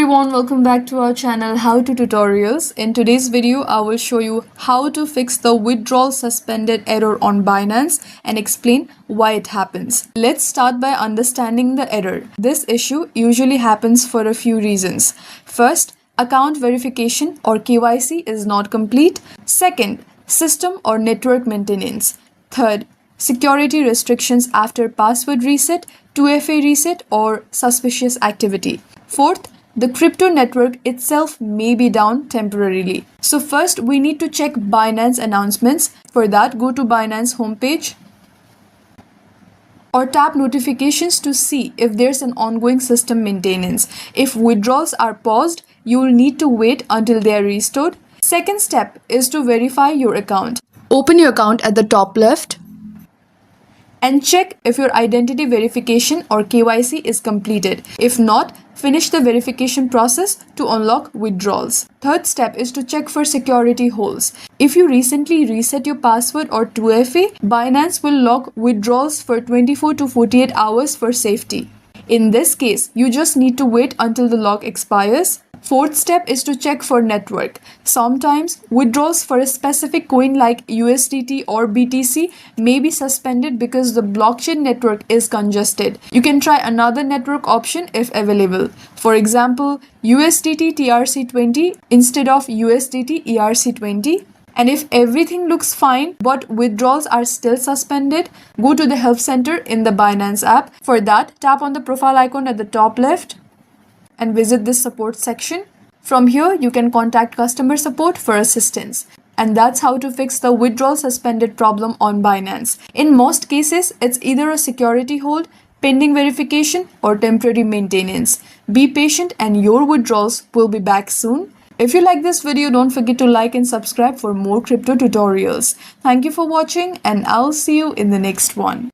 everyone, welcome back to our channel How to Tutorials. In today's video, I will show you how to fix the withdrawal suspended error on Binance and explain why it happens. Let's start by understanding the error. This issue usually happens for a few reasons. First, account verification or KYC is not complete. Second, system or network maintenance. Third, security restrictions after password reset, 2FA reset or suspicious activity. Fourth, the crypto network itself may be down temporarily. So first we need to check Binance announcements. For that, go to Binance homepage or tap notifications to see if there's an ongoing system maintenance. If withdrawals are paused, you will need to wait until they are restored. Second step is to verify your account. Open your account at the top left and check if your identity verification or KYC is completed. If not, finish the verification process to unlock withdrawals. Third step is to check for security holes. If you recently reset your password or 2FA, Binance will lock withdrawals for 24 to 48 hours for safety. In this case, you just need to wait until the lock expires. Fourth step is to check for network. Sometimes withdrawals for a specific coin like USDT or BTC may be suspended because the blockchain network is congested. You can try another network option if available. For example, USDT TRC20 instead of USDT ERC20. And if everything looks fine but withdrawals are still suspended, go to the help center in the Binance app. For that, tap on the profile icon at the top left and visit this support section. From here, you can contact customer support for assistance. And that's how to fix the withdrawal suspended problem on Binance. In most cases, it's either a security hold, pending verification, or temporary maintenance. Be patient and your withdrawals will be back soon. If you like this video, don't forget to like and subscribe for more crypto tutorials. Thank you for watching and I'll see you in the next one.